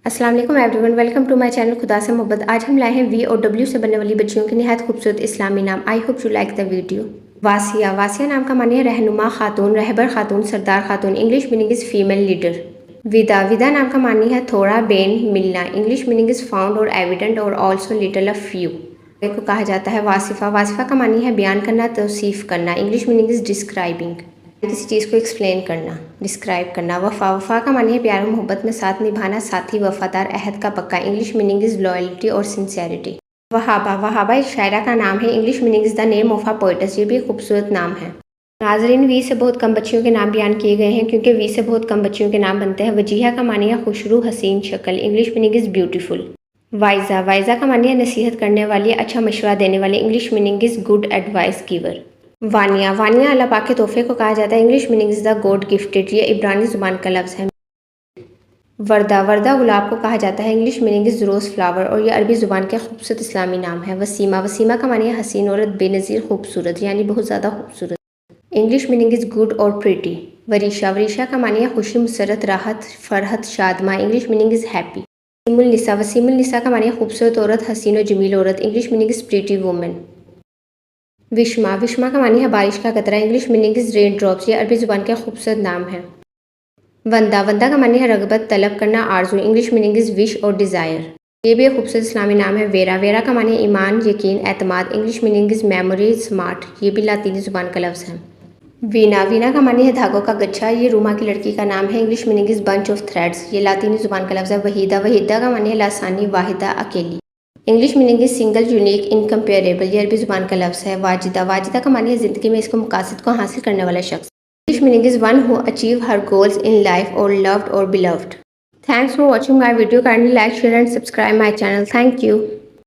अस्सलाम वालेकुम everyone, welcome to my channel खुदा से मोहब्बत। आज हम लाए हैं वी और डब्ल्यू से बनने वाली बच्चियों के निहायत खूबसूरत इस्लामी नाम। I hope you like the video. Wasiya, Wasiya नाम का मानी है रहनुमा खातून, रहबर खातून, सरदार खातून। English meaning is female leader. विदा, विदा नाम का मानी है थोड़ा, बेन, मिलना। इंग्लिश मीनिंग इज़ फाउंड और एविडेंट और ऑल्सो लिटल अ फ्यू। को कहा जाता है वासिफा, वासिफा का मानी है बयान करना, तौसीफ करना। इंग्लिश मीनिंग इज़ डिस्क्राइबिंग, किसी चीज़ को एक्सप्लेन करना, डिस्क्राइब करना। वफ़ा, वफ़ा का मानी है प्यार और मोहब्बत में साथ निभाना, साथी, वफ़ादार, अहद का पक्का। इंग्लिश मीनिंग इज़ लॉयल्टी और सिंसेरिटी। वहाबा, वहाबा एक शायरा का नाम है। English meaning is the name of a poets. ये भी एक खूबसूरत नाम है। नाजरीन, वी से बहुत कम बच्चियों के नाम बयान किए गए हैं क्योंकि वी से बहुत कम बच्चियों के नाम बनते हैं। वजीहा का मानी है खुशरू, हसीन शक्ल। English meaning is beautiful. Waiza, Waiza का मानी है नसीहत करने वाली, अच्छा मशवरा देने वाली। English meaning is good advice giver. Vaniya, Vaniya Allah पाक के तोहफे को कहा जाता है। English meaning is the god gifted. ये इब्रानी ज़ुबान का लफ्ज़ है। वर्दा, वर्दा गुलाब को कहा जाता है। English meaning is rose flower और ये अरबी ज़ुबान के खूबसूरत इस्लामी नाम है। वसीमा, वसीमा का मानी है हसीन औरत, बेनज़ीर खूबसूरत, यानी बहुत ज़्यादा खूबसूरत। इंग्लिश मीनिंग इज़ गुड और प्रिटी। वरीशा, वरीशा का मानी है खुशी, मुसरत, राहत, फरहत, शादमा। English meaning is happy. Wasimul Nisa, Wasimul Nisa का मानी है खूबसूरत औरत, हसीन और जमील औरत। English meaning is pretty woman. Vishma, Vishma का मानी है बारिश का कतरा। English meaning is rain drops. ये अरबी ज़ुबान का खूबसूरत नाम है। वंदा, वंदा का मानी है रगबत, तलब करना, आरजू। इंग्लिश मीनिंग इज़ विश और डिज़ायर। ये भी एक खूबसूरत इस्लामी नाम है। वेरा, वेरा का मानी है ईमान, यकीन, एतमाद। English meaning is memory, smart. ये भी लातीनी ज़ुबान का लफ्ज़ है। वीना, वीना का मानी है धागों का गच्छा। ये रूमा की लड़की का नाम है। English meaning is bunch of threads. ये लातीनी ज़ुबान का लफ्ज़ है। वहीदा, वहीदा का मानी है लासानी, वाहिदा, अकेली। English meaning is single, unique, incomparable. ये अरबी ज़ुबान का लफ्ज़ है। वाजिदा, वाजिदा का मानी है ज़िंदगी में इसको मकासद को हासिल करने वाला शख्स। English meaning is one who achieve her goals in life और लव्ड और beloved. Thanks for watching my video. Kindly like, share and subscribe my channel. Thank you.